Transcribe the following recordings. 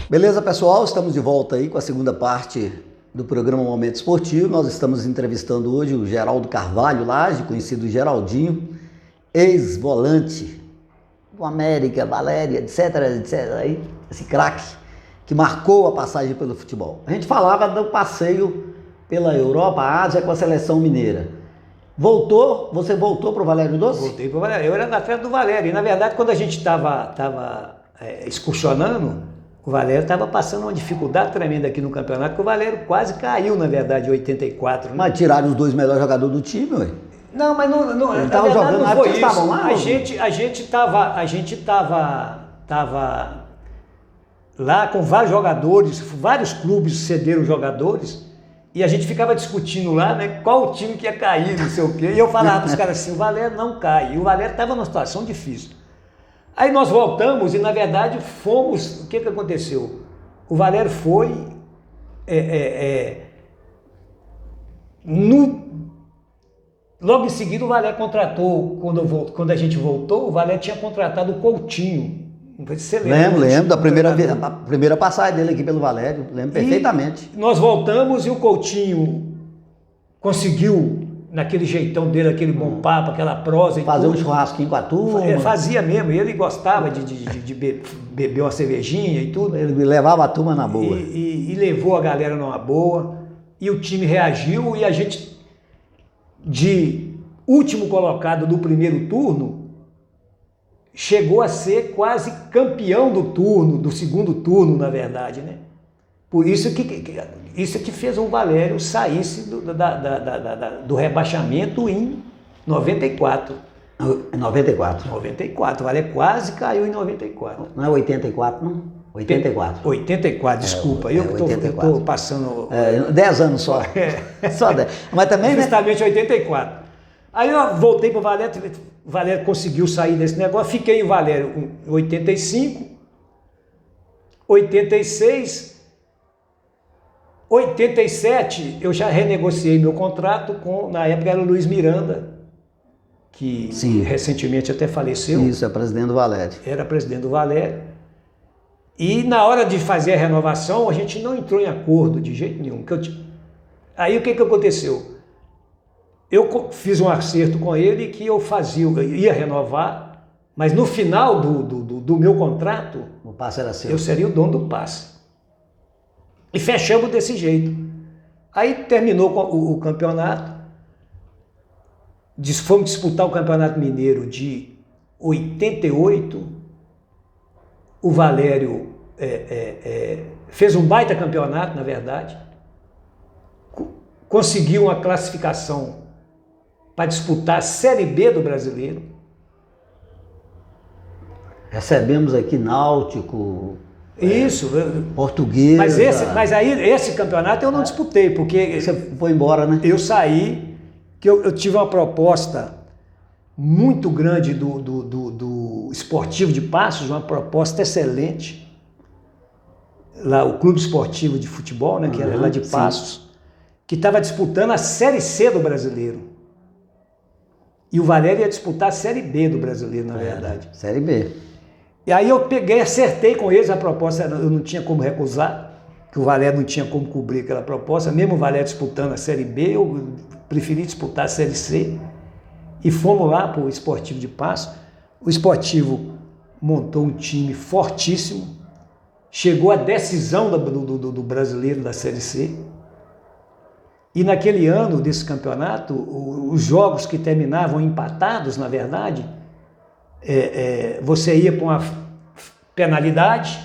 Beleza, pessoal? Estamos de volta aí com a segunda parte do programa Momento Esportivo. Nós estamos entrevistando hoje o Geraldo Carvalho Lage, conhecido Geraldinho, ex-volante do América, Valéria, etc, aí, esse craque que marcou a passagem pelo futebol. A gente falava do passeio pela Europa, Ásia com a seleção mineira. Você voltou para o Valério Doce? Voltei para o Valério. Eu era da festa do Valério. E, na verdade, quando a gente estava excursionando, o Valério estava passando uma dificuldade tremenda aqui no campeonato, porque o Valério quase caiu, na verdade, em 84. Né? Mas tiraram os dois melhores jogadores do time, ué? Não, mas não Ele estava jogando, não foi isso. Estavam lá, a gente tava lá com vários jogadores, vários clubes cederam jogadores, e a gente ficava discutindo lá, né, qual o time que ia cair, não sei o quê. E eu falava para os caras assim, o Valério não cai. E o Valério estava numa situação difícil. Aí nós voltamos e, na verdade, fomos... O que aconteceu? O Valério foi... Logo em seguida, o Valério contratou, quando a gente voltou, o Valério tinha contratado o Coutinho. Não sei se você lembra. Lembro da primeira passagem dele aqui pelo Valério, lembro perfeitamente. Nós voltamos e o Coutinho conseguiu, naquele jeitão dele, aquele bom papo, aquela prosa. Fazer um churrasquinho com a turma. Fazia mesmo, ele gostava de beber uma cervejinha e tudo. Ele levava a turma na boa. E levou a galera numa boa, e o time reagiu, e a gente, de último colocado do primeiro turno, chegou a ser quase campeão do segundo turno, na verdade, né? Por isso que fez o Valério saísse do rebaixamento em 94. 94. 94, o Valério quase caiu em 94. Não é 84, não? 84. 84, desculpa, eu que estou passando... 10 anos só. Só 10. Mas também, justamente 84. Aí eu voltei para o Valério conseguiu sair desse negócio, fiquei em Valério em 85, 86, 87 eu já renegociei meu contrato na época era o Luiz Miranda, que Sim. recentemente até faleceu. Isso, é presidente do Valério. Era presidente do Valério. E na hora de fazer a renovação, a gente não entrou em acordo de jeito nenhum. Aí o que aconteceu? Eu fiz um acerto com ele que eu ia renovar, mas no final do meu contrato, o passe era seu. Eu seria o dono do passe. E fechamos desse jeito. Aí terminou o campeonato, fomos disputar o Campeonato Mineiro de 88, o Valério fez um baita campeonato, na verdade, conseguiu uma classificação para disputar a Série B do Brasileiro. Recebemos aqui Náutico, isso, Portuguesa. Mas aí esse campeonato eu não disputei, porque... Você foi embora, né? Eu saí, que eu tive uma proposta muito grande do Esportivo de Passos, uma proposta excelente. Lá, o Clube Esportivo de Futebol, né, que era lá de Passos, que estava disputando a Série C do Brasileiro. E o Valério ia disputar a Série B do Brasileiro, na verdade. Série B. E aí eu acertei com eles a proposta, eu não tinha como recusar, que o Valério não tinha como cobrir aquela proposta, mesmo o Valério disputando a Série B, eu preferi disputar a Série C, e fomos lá para o Esportivo de Passos. O Esportivo montou um time fortíssimo, chegou à decisão do Brasileiro da Série C, e naquele ano desse campeonato, os jogos que terminavam empatados, na verdade, você ia para uma penalidade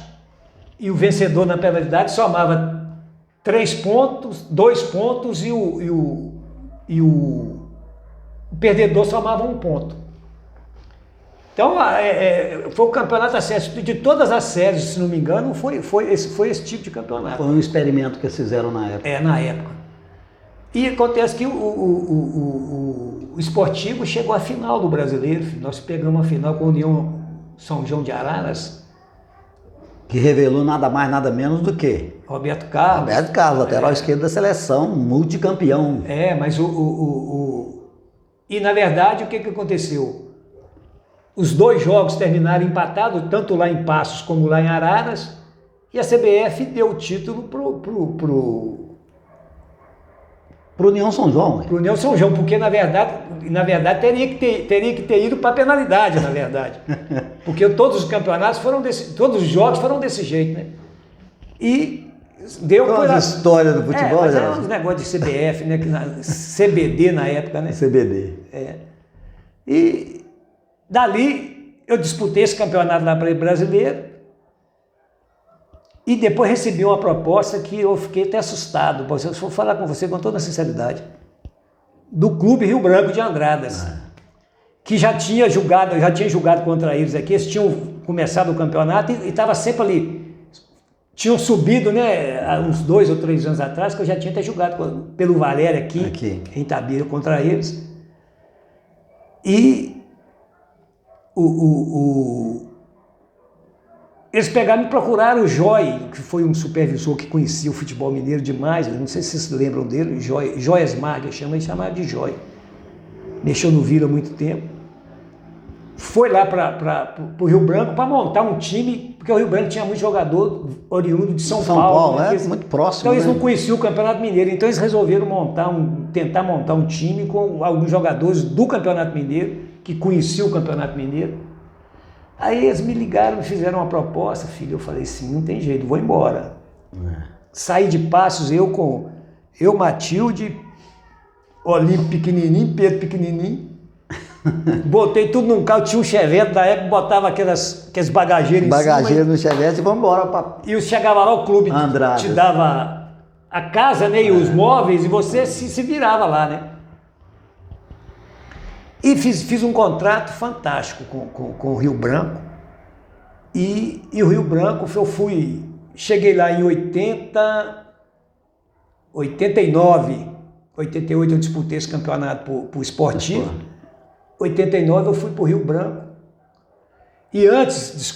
e o vencedor na penalidade somava 3 pontos, 2 pontos e o perdedor somava 1 ponto. Então, foi o campeonato acesso de todas as séries, se não me engano, foi esse tipo de campeonato. Foi um experimento que eles fizeram na época. Na época. E acontece que o Esportivo chegou à final do Brasileiro. Nós pegamos a final com a União São João de Araras. Que revelou nada mais, nada menos do que Roberto Carlos. Roberto Carlos, lateral esquerdo da seleção, multicampeão. Mas E na verdade, o que aconteceu? Os 2 jogos terminaram empatados, tanto lá em Passos como lá em Araras. E a CBF deu o título pro União São João. Pro União São João, porque na verdade teria que ter ido para penalidade, na verdade. Porque todos os campeonatos todos os jogos foram desse jeito, né? E deu a história do futebol, mas uns negócios de CBF, né? CBD na época, né? CBD. E dali eu disputei esse campeonato lá para brasileiro. E depois recebi uma proposta que eu fiquei até assustado. Eu vou falar com você com toda sinceridade. Do Clube Rio Branco de Andradas. Que já tinha jogado contra eles aqui. Eles tinham começado o campeonato e estava sempre ali. Tinham subido, né, há uns 2 ou 3 anos atrás, que eu já tinha até jogado pelo Valério aqui. Em Itabira contra eles. E eles pegaram e procuraram o Joy, que foi um supervisor que conhecia o futebol mineiro demais, não sei se vocês se lembram dele, Joy Esmar, ele chamava de Joy. Mexeu no Vila há muito tempo. Foi lá para o Rio Branco para montar um time, porque o Rio Branco tinha muito jogador oriundo de São Paulo. Né? Muito próximo. Então eles não conheciam o Campeonato Mineiro, então eles resolveram tentar montar um time com alguns jogadores do Campeonato Mineiro, que conheciam o Campeonato Mineiro. Aí eles me ligaram, me fizeram uma proposta, filho. Eu falei assim, não tem jeito, vou embora. Saí de Passos, eu, Matilde, Olímpio pequenininho, Pedro pequenininho. Botei tudo num carro, tinha um Chevette da época, botava aqueles bagageiros em cima. Bagageiro no Chevette e vamos embora. E chegava lá, o clube te dava a casa, né, e os móveis, e você se virava lá, né? E fiz um contrato fantástico com o Rio Branco. E o Rio Branco, cheguei lá em 89, 88 eu disputei esse campeonato pro esportivo. 89 eu fui pro Rio Branco. E antes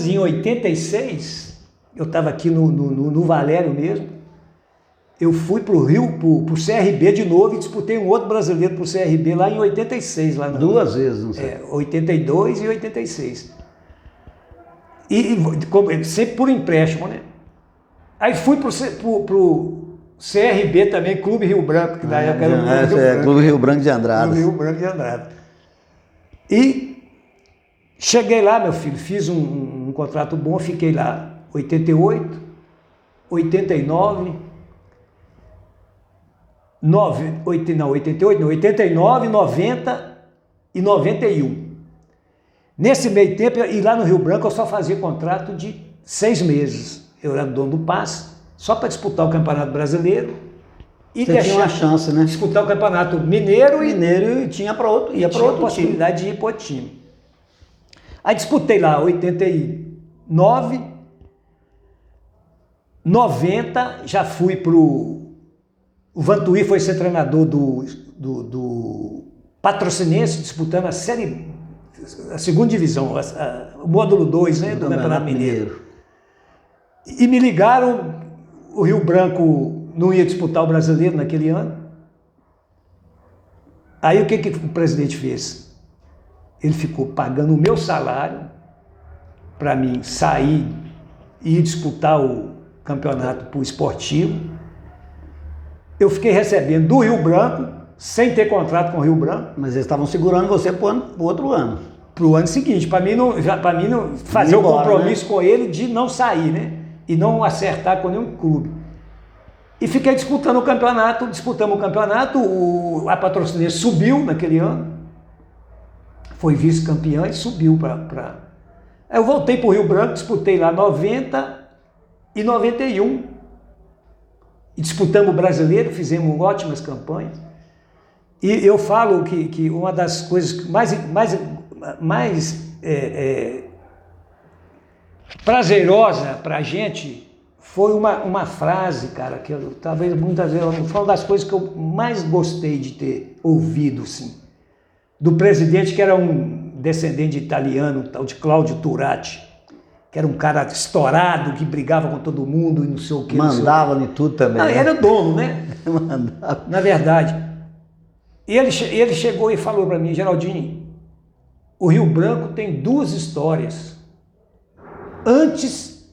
em 86, eu estava aqui no Valério mesmo. Eu fui pro CRB de novo e disputei um outro brasileiro pro CRB lá em 86. Lá 2 vezes, não sei. 82 e 86. E sempre por empréstimo, né? Aí fui pro CRB também, Clube Rio Branco, que na época era o Clube Rio Branco de Andradas. Clube Rio Branco de Andradas. E cheguei lá, meu filho, fiz um contrato bom, fiquei lá 88, 89... 89, 90 e 91. Nesse meio tempo, e lá no Rio Branco eu só fazia contrato de 6 meses. Eu era dono do passe, só para disputar o Campeonato Brasileiro. E você tinha uma chance, né? Disputar o Campeonato Mineiro e tinha para outro, ia para outra possibilidade de ir para outro time. Aí disputei lá 89, 90, já fui pro... O Vantuí foi ser treinador do Patrocinense, disputando a segunda divisão, o módulo 2, né, do Campeonato Mineiro. E me ligaram, o Rio Branco não ia disputar o brasileiro naquele ano. Aí o que o presidente fez? Ele ficou pagando o meu salário para mim sair e ir disputar o campeonato para o esportivo. Eu fiquei recebendo do Rio Branco, sem ter contrato com o Rio Branco. Mas eles estavam segurando você para o outro ano. Para o ano seguinte, para mim não fazer o compromisso, né, com ele de não sair, né? E não acertar com nenhum clube. E fiquei disputando o campeonato, disputamos o campeonato, a Patrocinense subiu naquele ano, foi vice-campeã e subiu para... Eu voltei para o Rio Branco, disputei lá 90 e 91. E disputamos o brasileiro, fizemos ótimas campanhas. E eu falo que uma das coisas mais prazerosa para a gente foi uma frase, cara, que eu talvez muitas vezes, foi uma das coisas que eu mais gostei de ter ouvido, sim, do presidente, que era um descendente italiano, tal de Cláudio Turati, que era um cara estourado, que brigava com todo mundo e não sei o que. Mandava em tudo também. Não, era dono, né? Mandava. Na verdade. E ele chegou e falou para mim, Geraldinho, o Rio Branco tem 2 histórias. Antes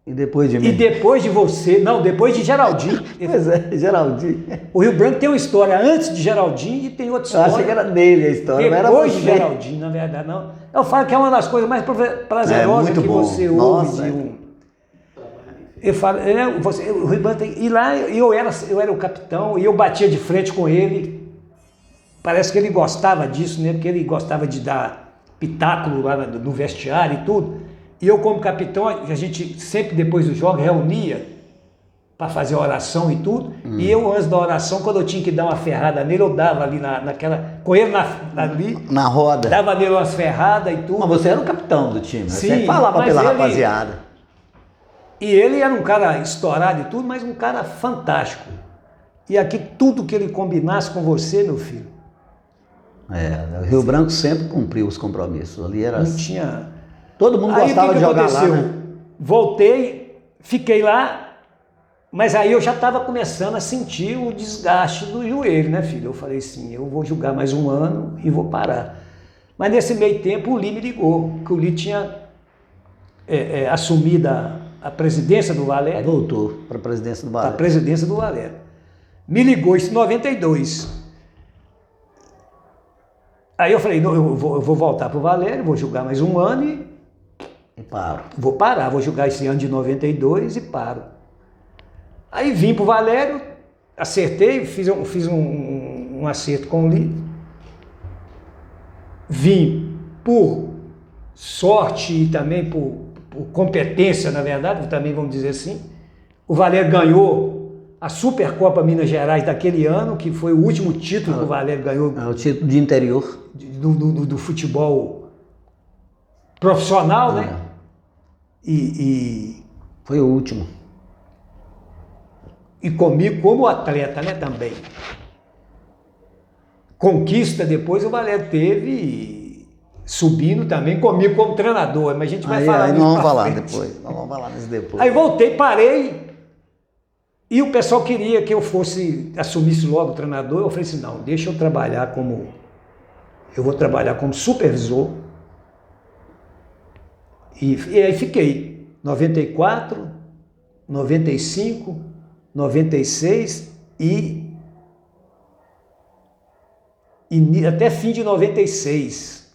E depois de mim? E depois de você, não, depois de Geraldinho. Pois é, Geraldinho. O Rio Branco tem uma história antes de Geraldinho e tem outra história. Eu achei que era dele a história, mas era depois de você. Geraldinho, na verdade, não. Eu falo que é uma das coisas mais prazerosas que bom. você ouve de um. Eu falo, o Rio Branco tem. E lá eu era o capitão e eu batia de frente com ele. Parece que ele gostava disso, né? Porque ele gostava de dar pitáculo lá no vestiário e tudo. E eu, como capitão, a gente sempre depois do jogo reunia para fazer a oração e tudo. E eu, antes da oração, quando eu tinha que dar uma ferrada nele, eu dava ali com ele ali. Na roda. Dava nele umas ferradas e tudo. Mas você era o capitão do time, Sim, você falava mas pela ele- rapaziada. E ele era um cara estourado e tudo, mas um cara fantástico. E aqui tudo que ele combinasse com você, meu filho, O Rio Branco sempre cumpriu os compromissos. Ali era. não tinha... Todo mundo Aí gostava o que de jogar aconteceu? lá, né? Voltei, fiquei lá, mas aí eu já estava começando a sentir o desgaste do joelho, né, filho? Eu falei assim, eu vou jogar mais um ano e vou parar. Mas nesse meio tempo o Lee me ligou, que o Lee tinha assumido a presidência do Valério. Voltou para a presidência do A Valério. presidência do Valério. Me ligou isso em 92. Aí eu falei, não, eu vou voltar para o Valério, vou jogar mais um ano e E paro. vou parar, vou jogar esse ano de 92 e paro. Aí vim para o Valério, acertei, fiz um acerto com o Lee. Vim por sorte e também por competência, na verdade, também vamos dizer assim. O Valério ganhou a Supercopa Minas Gerais daquele ano, que foi o último título que o Valério ganhou É o título de interior. do futebol profissional, né? E Foi o último. comigo como atleta, né, também. Conquista depois o Valério teve subindo também comigo como treinador, mas a gente vai falar Aí nisso nós vamos pra falar frente. depois. Nós vamos falar nisso depois. Aí voltei, parei, e o pessoal queria que eu assumisse logo o treinador. Eu falei assim, não, deixa eu trabalhar eu vou trabalhar como supervisor. E aí fiquei, 94, 95, 96 e até fim de 96,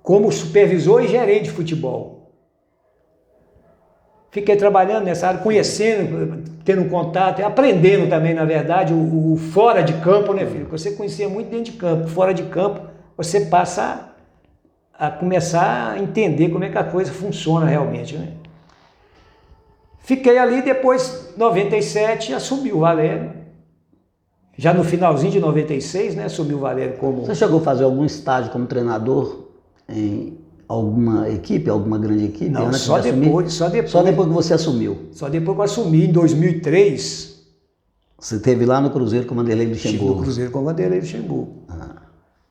como supervisor e gerente de futebol. Fiquei trabalhando nessa área, conhecendo, tendo contato, aprendendo também, na verdade, o fora de campo, né, filho? Você conhecia muito dentro de campo, fora de campo, você passa a começar a entender como é que a coisa funciona realmente, né? Fiquei ali, depois, 97, assumi o Valério. Já no finalzinho de 96, né, assumi o Valério como... Você chegou a fazer algum estágio como treinador em alguma equipe, alguma grande equipe? Não, antes só de assumir? depois. Só depois que você assumiu. Só depois que eu assumi, em 2003, Você esteve lá no Cruzeiro com o Vanderlei estive no Luxemburgo. Cruzeiro com o Vanderlei Luxemburgo.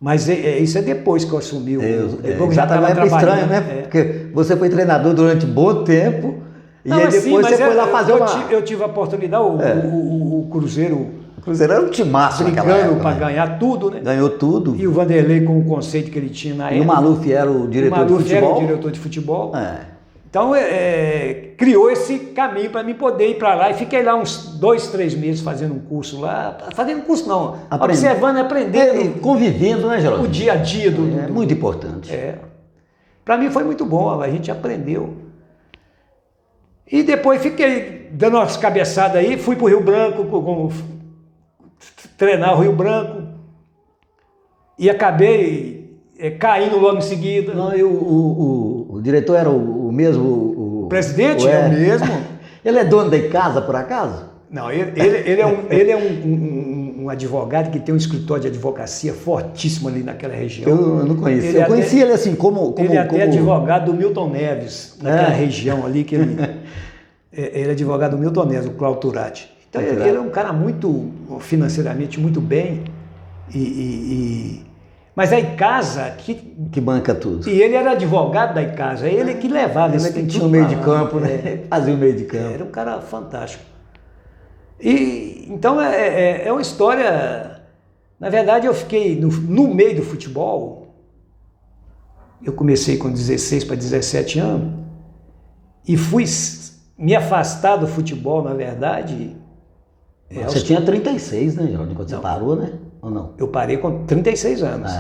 Mas isso é depois que eu assumi. Depois que eu já estava é trabalhando. estranho, né? Porque você foi treinador durante um bom tempo e Não, aí assim, depois mas você foi lá fazer eu tive a oportunidade, o Cruzeiro O Cruzeiro era um timaço naquela brigando época. para né? ganhar tudo, né? Ganhou tudo. E o Vanderlei com o conceito que ele tinha na E o época. Maluf era o diretor o Maluf de futebol. era o diretor de futebol. É. Então, criou esse caminho para mim poder ir para lá. E fiquei lá uns 2, 3 meses fazendo um curso lá. Fazendo curso não, observando e aprendendo. Convivendo, né, Geraldo? O dia a dia É muito importante. Para mim foi muito bom, a gente aprendeu. E depois fiquei dando umas cabeçadas aí, fui para o Rio Branco, treinar o Rio Branco, e acabei caindo logo em seguida. Não, e o diretor era o mesmo? O Presidente? É o mesmo. Ele é dono da casa, por acaso? Não, ele é um advogado que tem um escritório de advocacia fortíssimo ali naquela região. Eu não conhecia. Eu conheci ele assim como... Ele é até advogado do Milton Neves, naquela região ali que ele... Ele é advogado do Milton Neves, o Cláudio Turati. Então ele é um cara muito, financeiramente, muito bem. Mas a Icasa... Que banca tudo. E ele era advogado da Icasa, ele que levava esse Ele que tinha o meio de campo, né? Fazia o meio de campo. Era um cara fantástico. E então é uma história. Na verdade, eu fiquei no meio do futebol. Eu comecei com 16 para 17 anos. e fui me afastar do futebol, na verdade. Você tinha 36, né, Geraldinho, quando você parou, né? Ou não? Eu parei com 36 anos.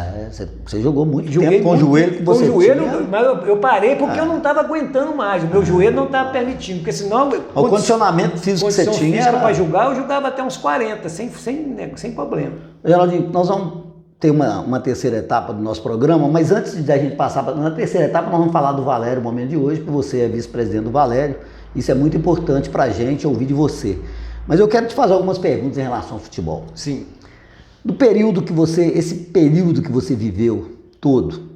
Você jogou muito tempo com o joelho que você tinha. Mas eu parei porque eu não estava aguentando mais. O meu joelho não estava permitindo, porque senão... O condicionamento físico que você tinha era... para jogar, eu jogava até uns 40, sem problema. Geraldinho, nós vamos ter uma terceira etapa do nosso programa, mas antes de a gente passar na terceira etapa, nós vamos falar do Valério no momento de hoje, porque você é vice-presidente do Valério. Isso é muito importante para a gente ouvir de você. Mas eu quero te fazer algumas perguntas em relação ao futebol. Sim. Esse período que você viveu todo,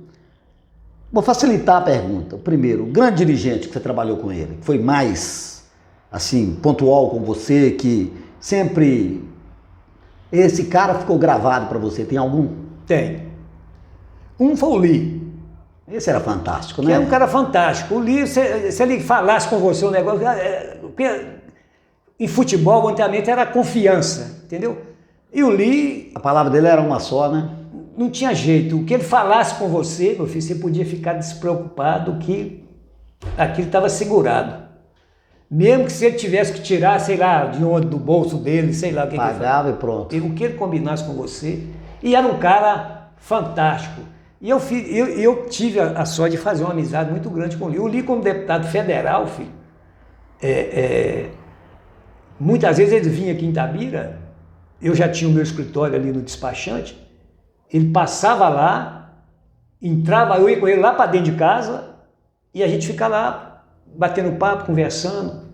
vou facilitar a pergunta. Primeiro, o grande dirigente que você trabalhou com ele, que foi mais, assim, pontual com você, que sempre... Esse cara ficou gravado para você, tem algum? Tem. Um foi o Lee. Esse era fantástico, né? Que é um cara fantástico. O Lee, se ele falasse com você um negócio... Em futebol, antigamente, era confiança, entendeu? E o Lee... A palavra dele era uma só, né? Não tinha jeito. O que ele falasse com você, meu filho, você podia ficar despreocupado que aquilo estava segurado. Mesmo que se ele tivesse que tirar, sei lá, de onde, do bolso dele, sei lá o que pagava e pronto. O que ele combinasse com você. E era um cara fantástico. E eu tive a sorte de fazer uma amizade muito grande com o Lee. O Lee, como deputado federal, filho, muitas vezes ele vinha aqui em Itabira. Eu já tinha o meu escritório ali no despachante, ele passava lá, entrava, eu ia com ele lá para dentro de casa e a gente fica lá batendo papo, conversando.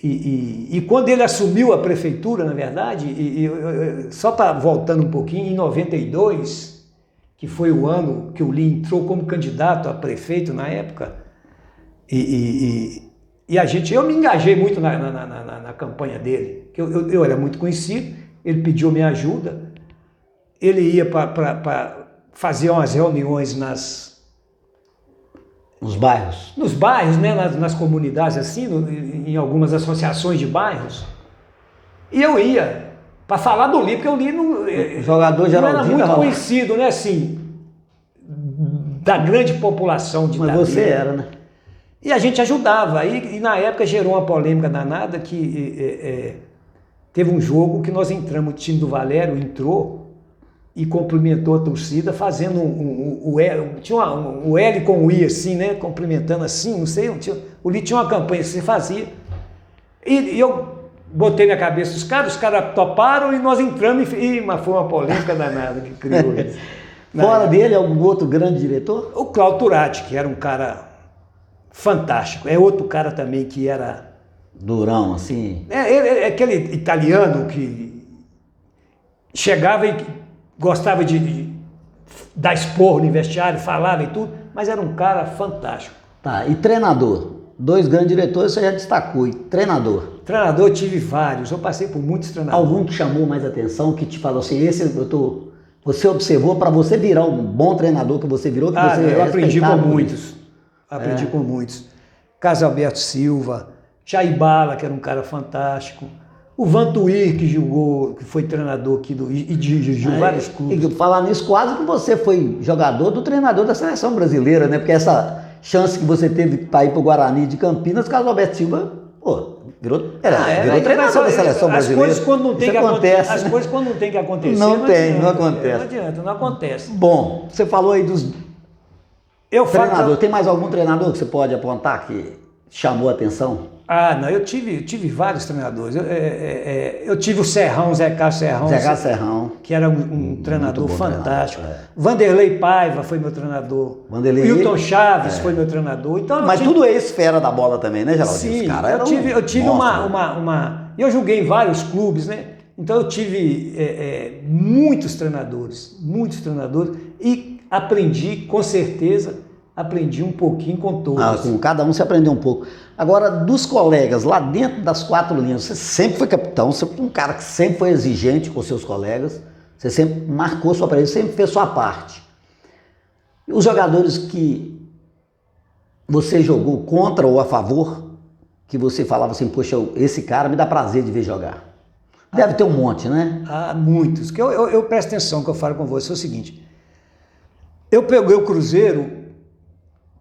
E quando ele assumiu a prefeitura, na verdade, só para voltando um pouquinho, em 92, que foi o ano que o Lee entrou como candidato a prefeito na época, eu me engajei muito na campanha dele, que eu era muito conhecido. Ele pediu minha ajuda, ele ia para fazer umas reuniões nos bairros. Nos bairros, né? nas comunidades, assim, em algumas associações de bairros. E eu ia para falar do Lee, porque o Lee o jogador Geraldinho não era muito conhecido, né? Assim, da grande população de Itabira. Mas você era, né? E a gente ajudava. E na época gerou uma polêmica danada que... Teve um jogo que nós entramos, o time do Valério entrou e cumprimentou a torcida fazendo tinha um L com o I assim, né? Cumprimentando assim, não sei, o Lee tinha uma campanha que você fazia. E eu botei na cabeça os caras toparam e nós entramos mas foi uma polêmica danada que criou isso. Fora dele, algum outro grande diretor? O Cláudio Turati, que era um cara fantástico. É outro cara também que era... Durão, assim. É aquele italiano que chegava e gostava de dar esporro no vestiário, falava e tudo, mas era um cara fantástico. Tá, e treinador? 2 grandes diretores você já destacou. E treinador? Treinador eu tive vários, eu passei por muitos treinadores. Algum que chamou mais atenção, que te falou assim, você observou para você virar um bom treinador que você virou? Eu aprendi com muitos. Aprendi com muitos. Carlos Alberto Silva, Jair Bala, que era um cara fantástico. O Vantuir, que foi treinador aqui e dirigiu vários clubes. E falar nisso, quase que você foi jogador do treinador da seleção brasileira, né? Porque essa chance que você teve para ir para o Guarani de Campinas, Carlos Alberto Silva, virou treinador da seleção brasileira. As coisas quando não tem que acontece. As coisas quando não tem que acontecer. Não acontece. Não adianta, não acontece. Bom, você falou aí dos treinadores. Tem mais algum treinador que você pode apontar que chamou a atenção? Não, eu tive vários treinadores. Eu tive o Serrão, Zé Carlos Serrão, que era um treinador fantástico. Vanderlei Paiva foi meu treinador. Hilton Chaves foi meu treinador. Então, mas tudo é esfera da bola também, né, Geraldinho? Sim, eu tive eu joguei em vários clubes, né? Então eu tive muitos treinadores e aprendi, com certeza, aprendi um pouquinho com todos. Com cada um você aprendeu um pouco. Agora, dos colegas, lá dentro das 4 linhas, você sempre foi capitão, você foi um cara que sempre foi exigente com seus colegas, você sempre marcou sua presença, sempre fez sua parte. E os jogadores que você jogou contra ou a favor, que você falava assim, poxa, esse cara me dá prazer de ver jogar. Deve ter um monte, né? Muitos. Eu presto atenção que eu falo com você, é o seguinte, eu peguei o Cruzeiro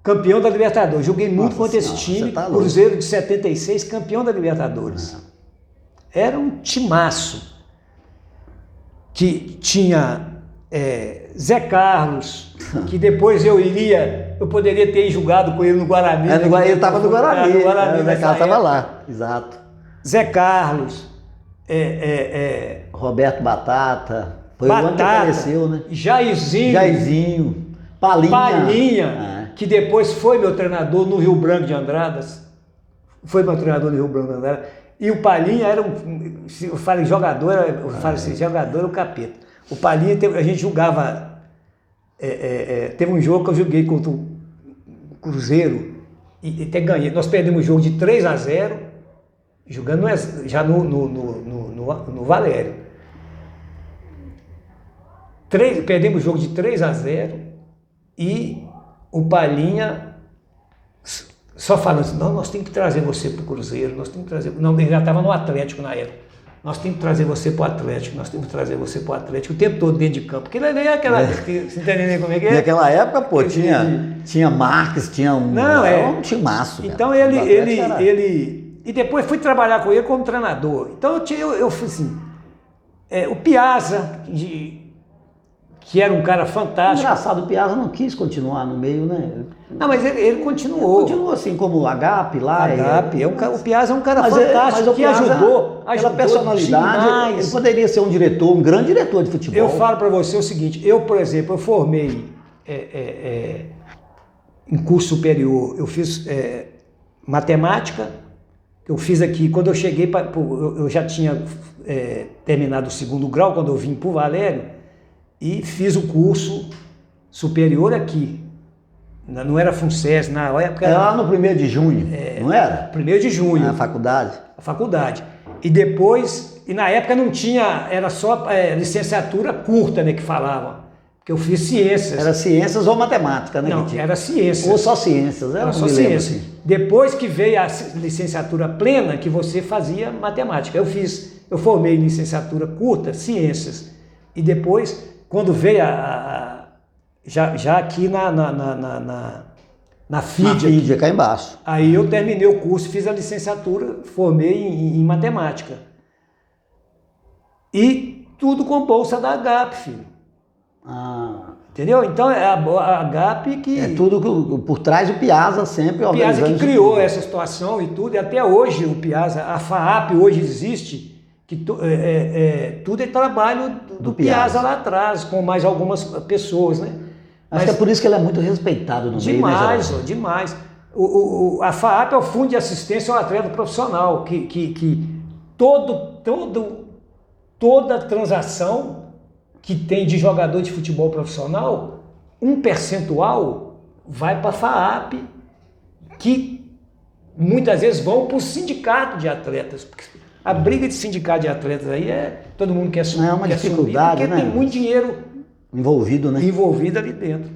campeão da Libertadores. Joguei muito Nossa contra esse Senhora, time, você tá louco. Cruzeiro de 76, campeão da Libertadores. Era um timaço que tinha Zé Carlos, que depois eu poderia ter jogado com ele no Guarani. Ele estava no Guarani, o Zé Carlos estava lá, exato. Zé Carlos, Roberto Batata, foi Batata, o ano que apareceu, né? Jairzinho, Palinha, que depois foi meu treinador no Rio Branco de Andradas. Foi meu treinador no Rio Branco de Andradas. E o Palinha era se eu falo jogador, jogador era o capeta. O Palinha, a gente jogava, teve um jogo que eu joguei contra o Cruzeiro e até ganhei. Nós perdemos o jogo de 3-0, jogando já no Valério. Perdemos o jogo de 3-0 e o Palinha só falando assim, não, nós temos que trazer você para o Cruzeiro, nós temos que trazer... Não, ele já estava no Atlético na época. Nós temos que trazer você para o Atlético, nós temos que trazer você para o Atlético, o tempo todo dentro de campo. Porque ele é aquela... Você está entendendo como é que é? Naquela época, pô, tinha Marques, tinha um... Não, um timaço. Então E depois fui trabalhar com ele como treinador. Então eu fui assim... o Piazza, que era um cara fantástico. Engraçado, o Piazza não quis continuar no meio, né? Não, mas ele continuou. Ele continuou assim, como o Agape lá. O Piazza é um cara fantástico, que ajudou pela personalidade, demais. ele poderia ser um grande diretor de futebol. Eu falo para você o seguinte, por exemplo, eu formei em curso superior, eu fiz matemática, eu fiz aqui, quando eu cheguei, eu já tinha terminado o 2º grau, quando eu vim para o Valério, e fiz o curso superior aqui. Não era FUNCES, na época era lá no 1º de junho, não era? 1º de junho. Na faculdade? A faculdade. E depois, na época não tinha, era só licenciatura curta, né, que falavam. Porque eu fiz ciências. Era ciências ou matemática, né? Não, era ciências. Ou só ciências, era só ciências. Assim. Depois que veio a licenciatura plena, que você fazia matemática. Eu formei licenciatura curta, ciências. E depois, quando veio já aqui na FID, cá embaixo. Aí eu terminei o curso, fiz a licenciatura, formei em matemática. E tudo com bolsa da Agape, filho. Entendeu? Então é a Agape que... É tudo por trás do Piazza sempre. O Piazza que criou essa situação e tudo, e até hoje o Piazza, a FAAP hoje existe, que tudo é trabalho do Piazza lá atrás, com mais algumas pessoas, né? Acho que é por isso que ele é muito respeitado no meio, né, Geraldo? Demais. A FAAP é o Fundo de Assistência ao Atleta Profissional, que toda transação que tem de jogador de futebol profissional, um percentual vai para a FAAP, que muitas vezes vão para o sindicato de atletas. Porque a briga de sindicato de atletas aí todo mundo quer subir. É uma dificuldade, porque né? tem muito dinheiro envolvido, né? Envolvido ali dentro.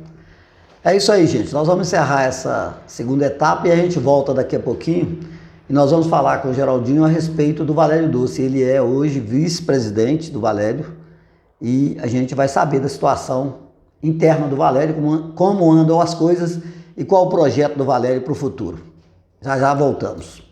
É isso aí, gente. Nós vamos encerrar essa 2ª etapa e a gente volta daqui a pouquinho e nós vamos falar com o Geraldinho a respeito do Valério Doce. Ele é hoje vice-presidente do Valério e a gente vai saber da situação interna do Valério, como andam as coisas e qual o projeto do Valério para o futuro. Já voltamos.